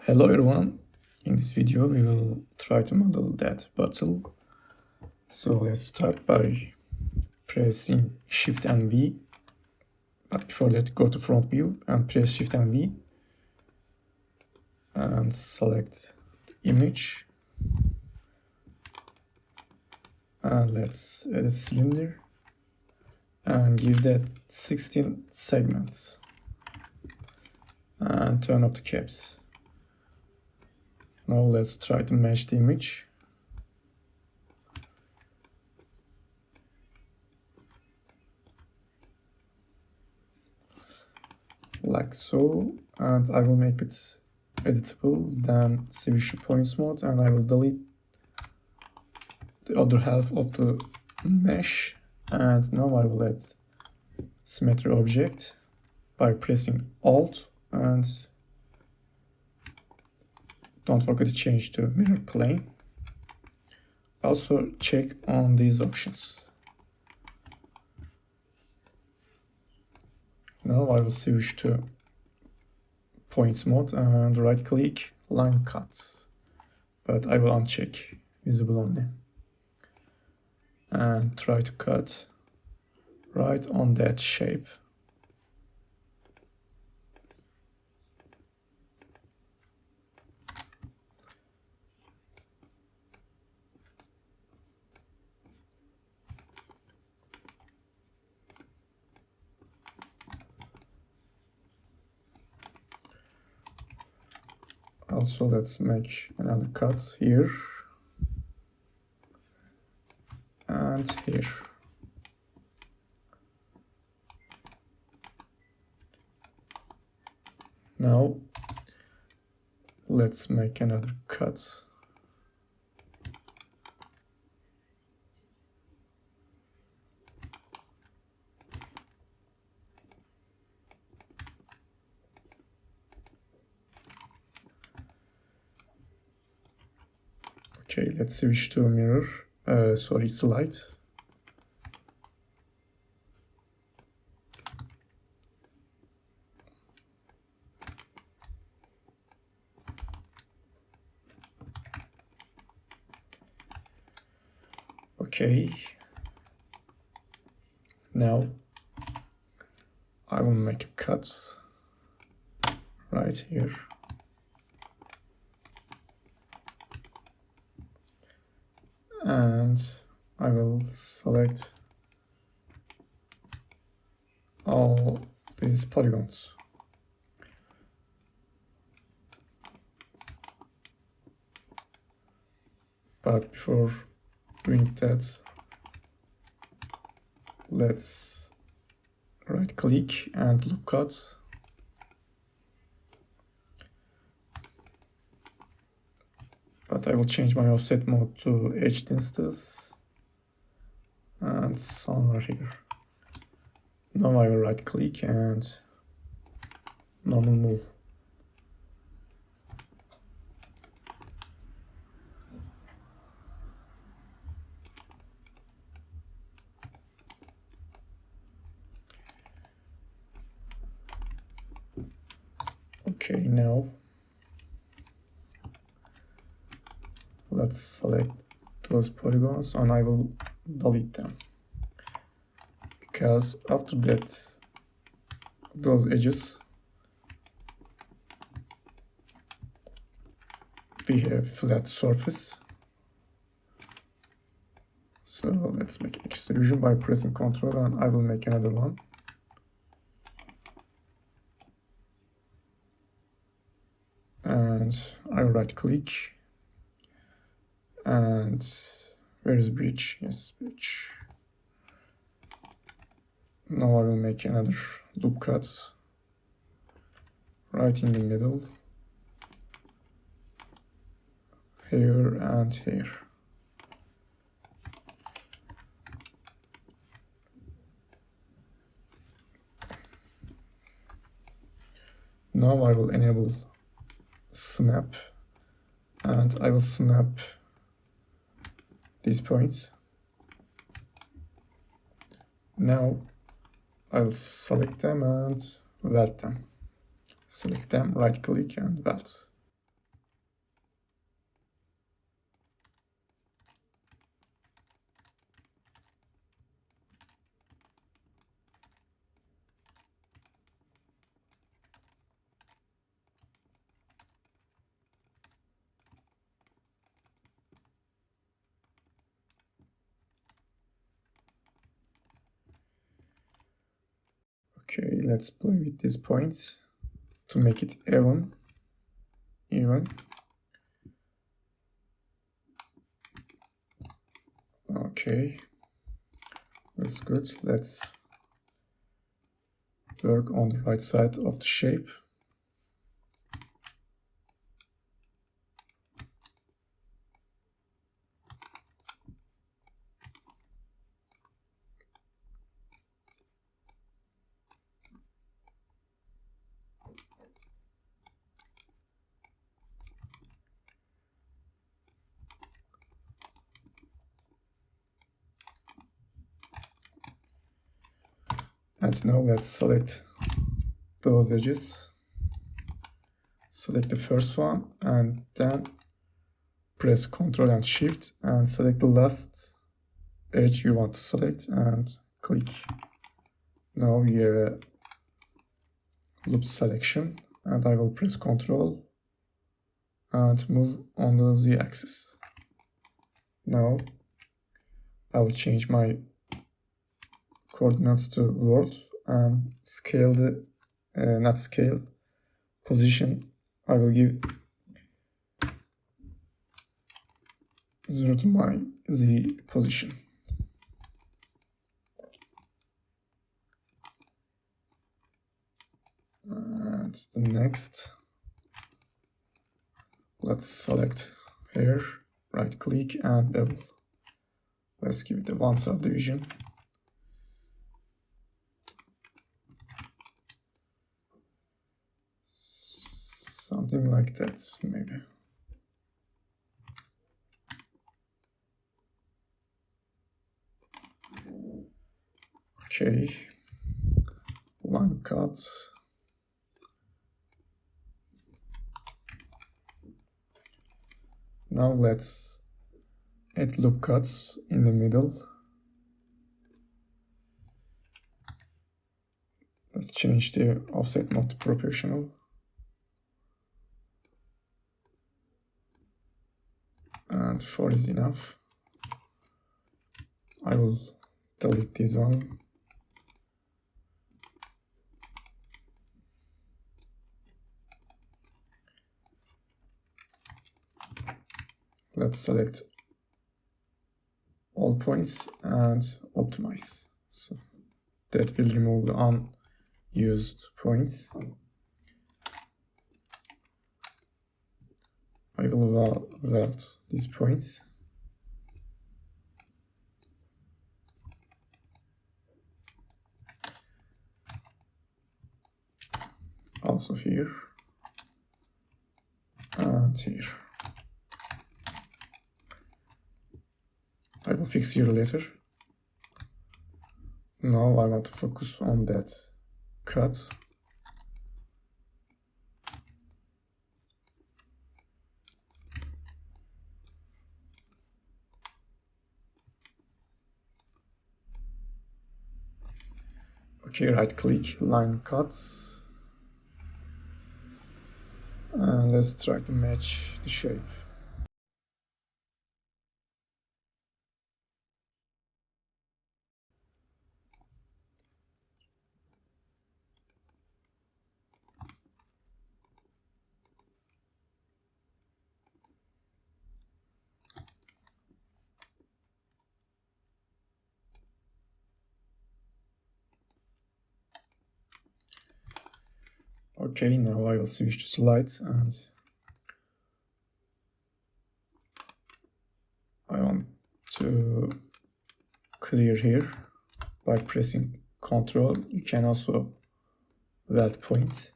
Hello everyone, in this video we will try to model that bottle. So let's start by pressing Shift and V, but before that go to front view and press Shift and V and select the image, and let's add a cylinder and give that 16 segments and turn off the caps. Now let's try to match the image. Like so, and I will make it editable, then switch to points mode, and I will delete the other half of the mesh. And now I will add symmetry object by pressing Alt, and don't forget to change to mirror plane. Also check on these options. Now I will switch to points mode and right click line cut, but I will uncheck visible only and try to cut right on that shape. Also, let's make another cut here and here. Now, let's make another cut. Okay, let's switch to a mirror, slide. Okay, now I will make a cut right here. And I will select all these polygons. But before doing that, let's right click and loop cut. But I will change my offset mode to edge instance and somewhere here. Now I will right click and normal move. Okay, now let's select those polygons and I will delete them, because after that those edges we have flat surface. So let's make extrusion by pressing Ctrl, and I will make another one. And I will right click and where is bridge? Yes, bridge. Now I will make another loop cut right in the middle, here and here. Now I will enable snap, and I will snap these points. Now I'll select them and weld them. Select them, right click and weld. Okay, let's play with these points to make it even. Okay, that's good. Let's work on the right side of the shape. And now let's select those edges. Select the first one and then press Ctrl and Shift and select the last edge you want to select and click. Now we have a loop selection and I will press Ctrl and move on the Z-axis. Now I will change my coordinates to world and scale the, not scale, position. I will give 0 to my Z position. And the next, let's select here, right click and bevel. Let's give it a 1 subdivision. Something like that, maybe. Okay, line cut. Now let's add loop cuts in the middle. Let's change the offset mode to proportional. And 4 is enough. I will delete this one. Let's select all points and optimize. So that will remove the unused points. I will weld these points. Also here and here. I will fix here later. Now I want to focus on that cut. Okay, right click, line cut. And let's try to match the shape. Okay, now I will switch to slide and I want to clear here by pressing Ctrl. You can also weld points.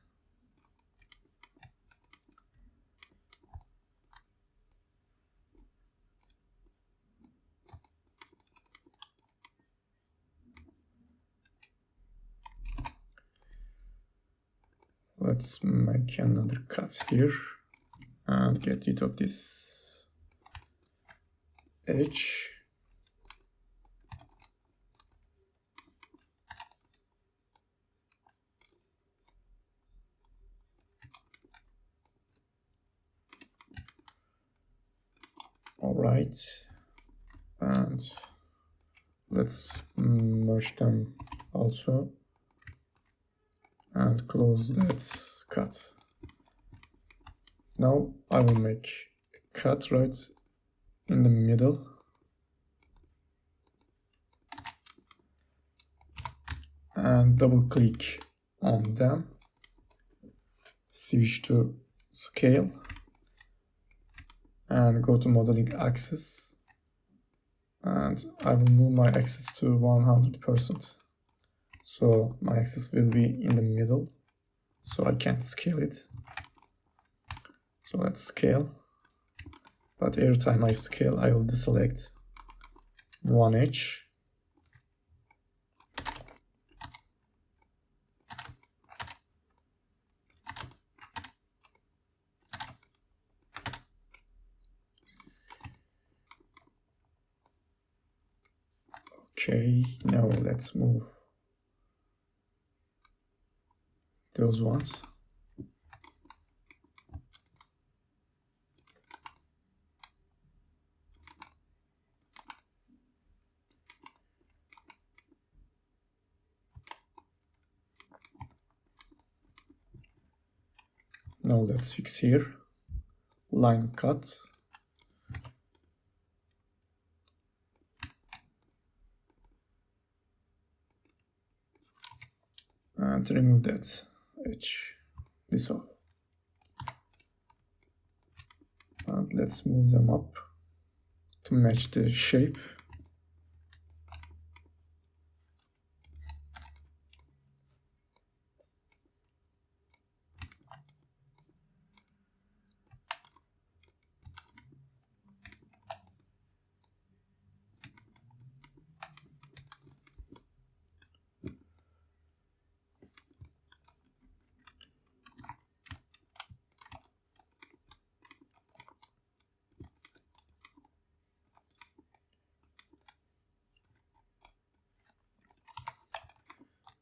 Let's make another cut here and get rid of this edge. All right, and let's merge them also. and close that cut. Now I will make a cut right in the middle. And double click on them. Switch to scale. And go to modeling axis. And I will move my axis to 100%. So my axis will be in the middle. So I can't scale it. So let's scale. But every time I scale, I will deselect one edge. Okay, now let's move those ones. Now let's fix here. Line cut. And remove that edge, this one. And let's move them up to match the shape.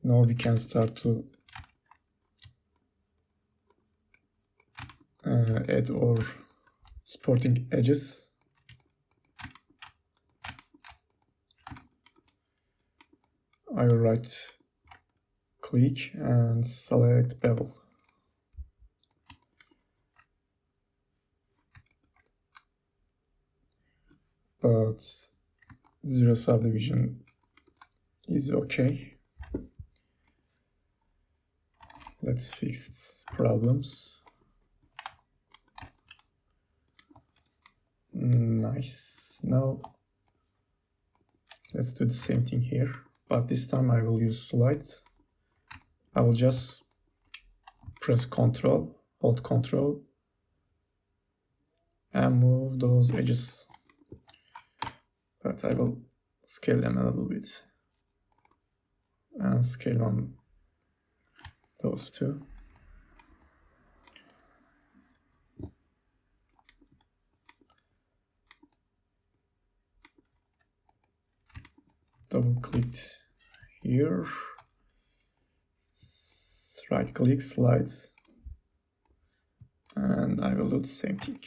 Now we can start to add our supporting edges. I will right click and select bevel. But zero subdivision is okay. Let's fix problems. Nice. Now let's do the same thing here, but this time I will use slide. I will just press Ctrl, hold Ctrl, and move those edges. But I will scale them a little bit and scale on those two. Double clicked here, right click, slide, and I will do the same thing.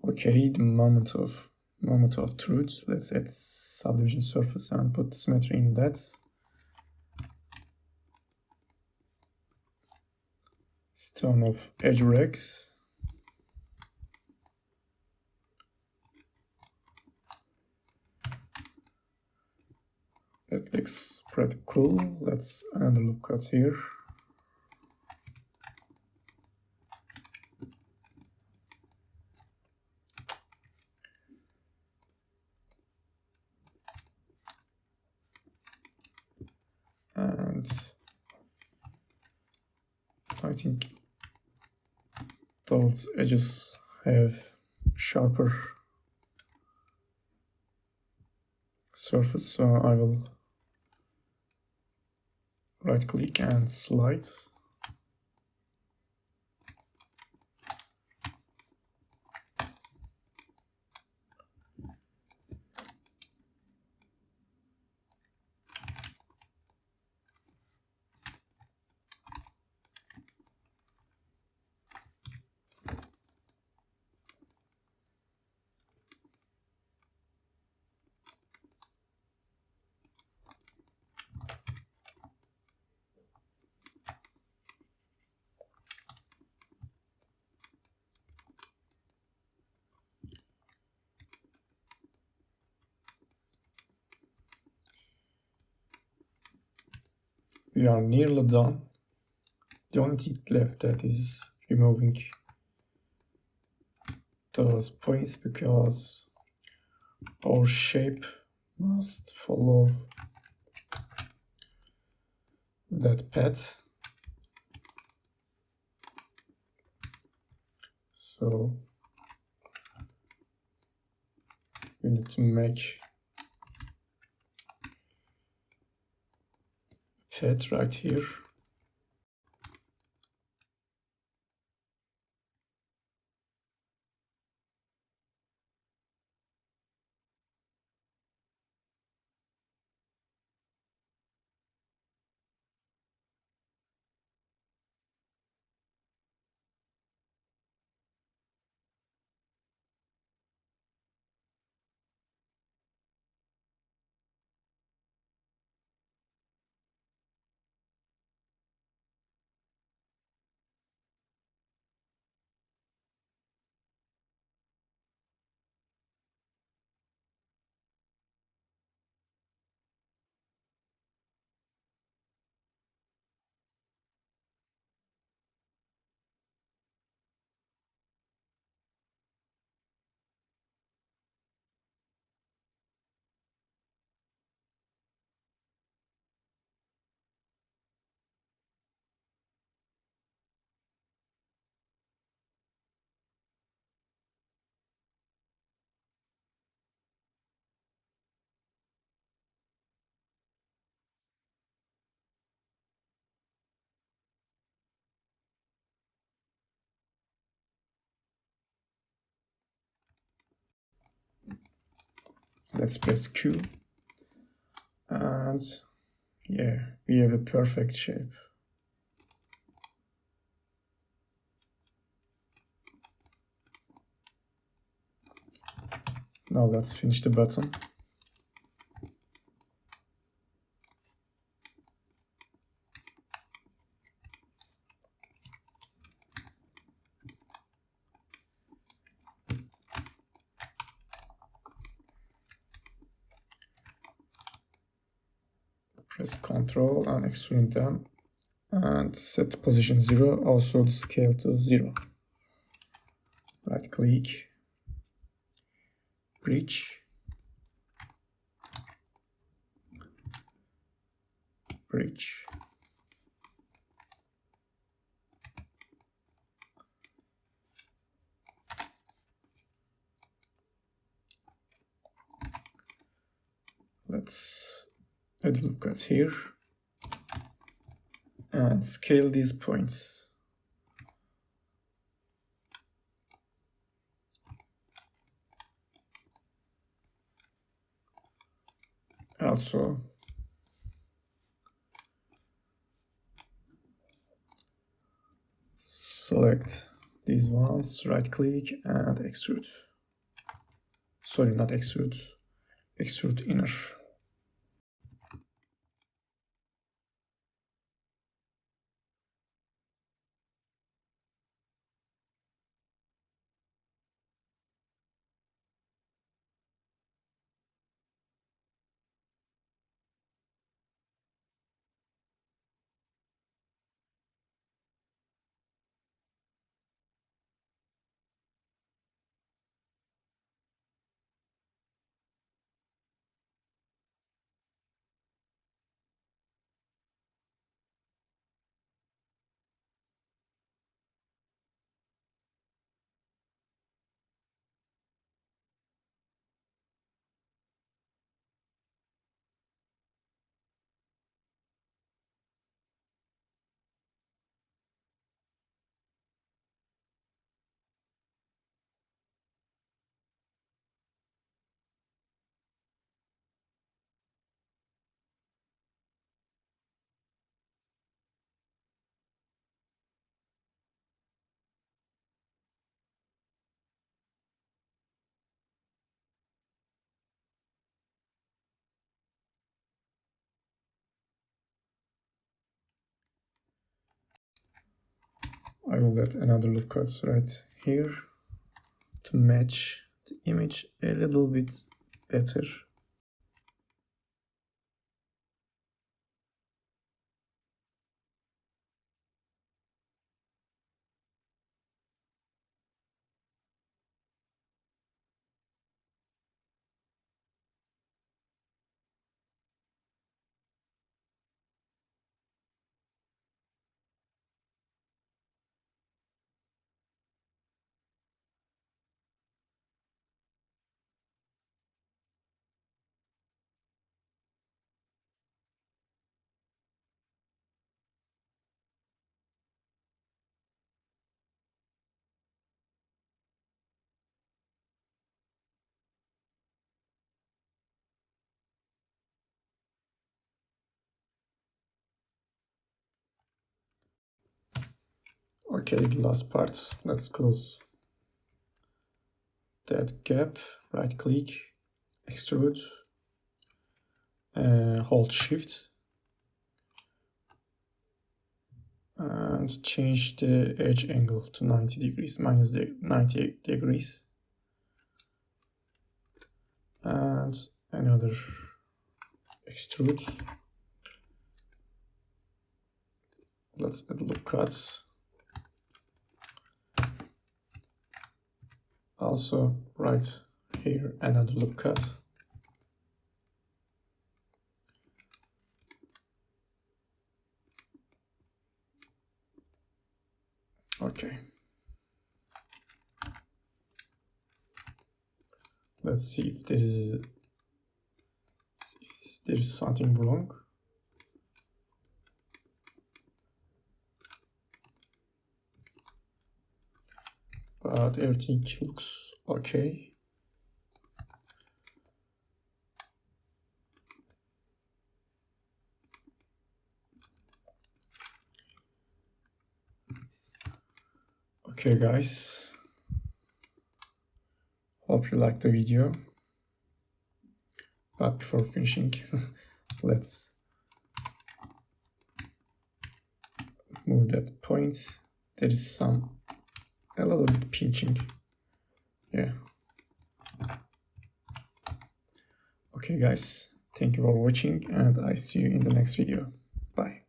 Okay, the moment of truth. Let's add subdivision surface and put symmetry in that. Let's turn off edge regs. That looks pretty cool. Let's add a loop cut here. And I think those edges have sharper surface, so I will right click and slide. we are nearly done. The only thing left that is removing those points, because our shape must follow that path. So we need to make a path right here. Let's press Q, and yeah, we have a perfect shape. Now let's finish the button. Press Ctrl and extrude them, and set position 0, also the scale to 0. Right click, bridge, bridge. Let's add a look at here and scale these points. Also select these ones, right click and extrude. Sorry, not extrude, extrude inner. I will add another loop cut right here to match the image a little bit better. Okay, the last part. Let's close that gap. Right click, extrude, hold shift, and change the edge angle to 90 degrees, minus 90 degrees. And another extrude. Let's add loop cuts. Also right here another loop cut. Okay. Let's see if there is something wrong. But everything looks okay. Okay guys, hope you liked the video. But before finishing, let's move that point. There is a little bit pinching. Yeah. Okay guys, thank you for watching and I see you in the next video. Bye.